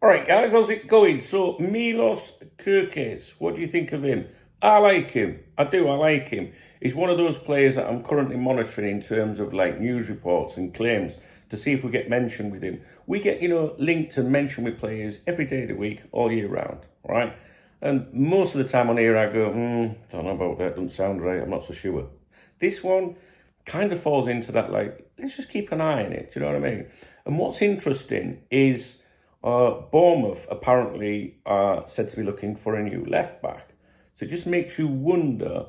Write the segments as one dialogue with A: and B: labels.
A: All right, guys, how's it going? So, Milos Kerkez, what do you think of him? I like him. I do, I like him. He's one of those players that I'm currently monitoring in terms of like news reports and claims to see if we get mentioned with him. We get, linked and mentioned with players every day of the week, all year round, right? And most of the time on here I go, don't know about that, doesn't sound right, I'm not so sure. This one kind of falls into that, like, let's just keep an eye on it, do you know what I mean? And what's interesting is Bournemouth apparently are said to be looking for a new left back. So it just makes you wonder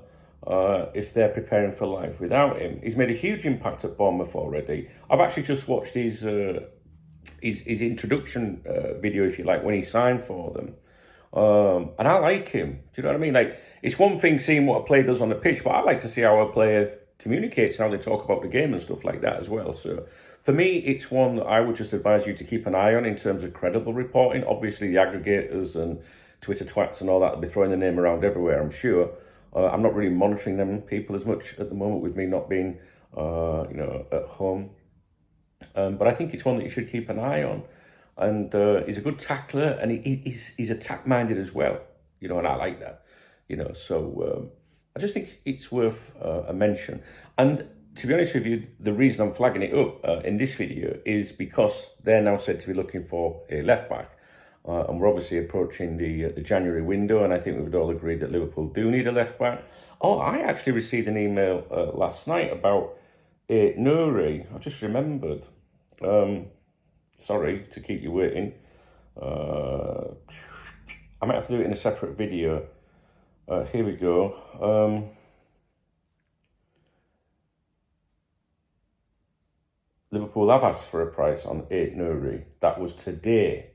A: if they're preparing for life without him. He's made a huge impact at Bournemouth already. I've actually just watched his introduction video, if you like, when he signed for them. And I like him. Do you know what I mean? Like, it's one thing seeing what a player does on the pitch, but I like to see how a player communicates and how they talk about the game and stuff like that as well. So for me, it's one that I would just advise you to keep an eye on in terms of credible reporting. Obviously, the aggregators and Twitter twats and all that will be throwing the name around everywhere, I'm sure. I'm not really monitoring them people as much at the moment with me not being, at home. But I think it's one that you should keep an eye on. And he's a good tackler, and he's attack-minded as well, and I like that, So I just think it's worth a mention. And to be honest with you, the reason I'm flagging it up in this video is because they're now said to be looking for a left-back. And we're obviously approaching the January window, and I think we would all agree that Liverpool do need a left-back. Oh, I actually received an email last night about Nouri. I just remembered. Sorry to keep you waiting. I might have to do it in a separate video. Here we go. Liverpool have asked for a price on Nouri. That was today.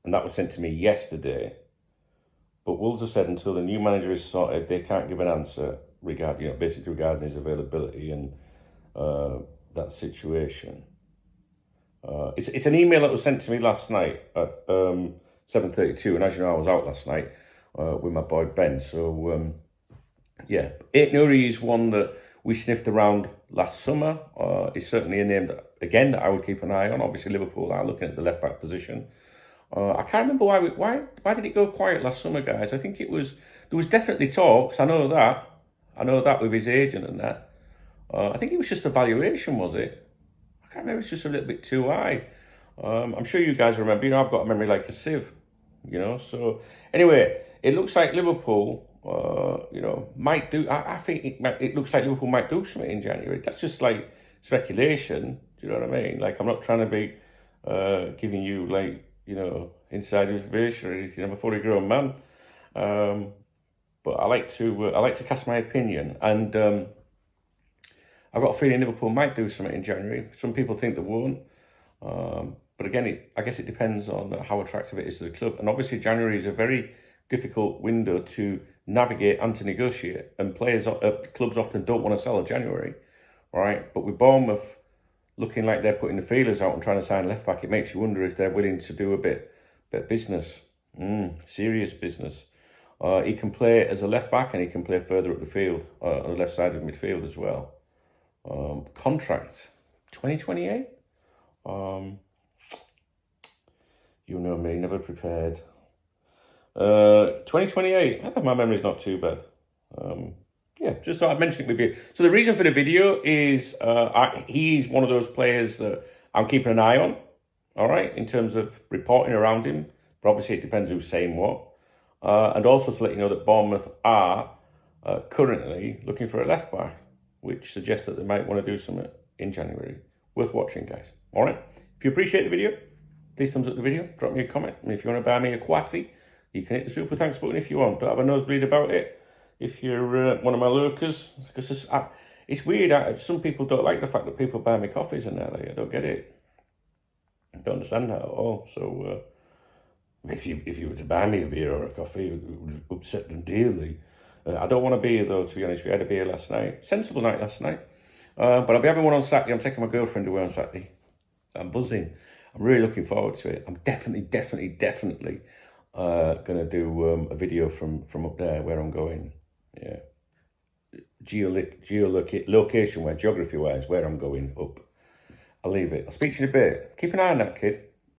A: And that was sent to me yesterday. But Wolves have said until the new manager is sorted, they can't give an answer regarding, basically regarding his availability and that situation. It's an email that was sent to me last night at 7:32, and as you know, I was out last night with my boy Ben. So yeah, Nouri is one that we sniffed around last summer. It's certainly a name that I would keep an eye on. Obviously, Liverpool are looking at the left back position. I can't remember why did it go quiet last summer, guys? I think there was definitely talks. I know that with his agent and that. I think it was just a valuation, was it? I can't remember, it's just a little bit too high. I'm sure you guys remember, I've got a memory like a sieve, So anyway, it looks like Liverpool, might do, I think it looks like Liverpool might do something in January. That's just like speculation, do you know what I mean? Like, I'm not trying to be giving you like, inside information or anything. I'm a fully grown man. But I like to cast my opinion, and I've got a feeling Liverpool might do something in January. Some people think they won't. But again, I guess it depends on how attractive it is to the club. And obviously January is a very difficult window to navigate and to negotiate. And clubs often don't want to sell in January, right? But with Bournemouth looking like they're putting the feelers out and trying to sign left back, it makes you wonder if they're willing to do a bit of business, serious business. He can play as a left back, and he can play further up the field, on the left side of midfield as well. Contract 2028. You know me, never prepared. 2028. My memory's not too bad. Yeah, just thought I'd mention it with you. So the reason for the video is he's one of those players that I'm keeping an eye on, all right, in terms of reporting around him. But obviously it depends who's saying what. And also to let you know that Bournemouth are currently looking for a left back, which suggests that they might want to do something in January. Worth watching, guys. All right. If you appreciate the video, please thumbs up the video. Drop me a comment. And if you want to buy me a coffee, you can hit the super thanks button if you want. Don't have a nosebleed about it. If you're one of my lurkers, because it's weird. Some people don't like the fact that people buy me coffees and that. I don't get it. I don't understand that at all. So if you were to buy me a beer or a coffee, it would upset them dearly. I don't want a beer though, to be honest. We had a beer last night. Sensible night last night. But I'll be having one on Saturday. I'm taking my girlfriend away on Saturday. I'm buzzing. I'm really looking forward to it. I'm definitely going to do a video from up there where I'm going. Yeah. Geolocation wise, geography wise, where I'm going up. I'll leave it. I'll speak to you in a bit. Keep an eye on that, kid.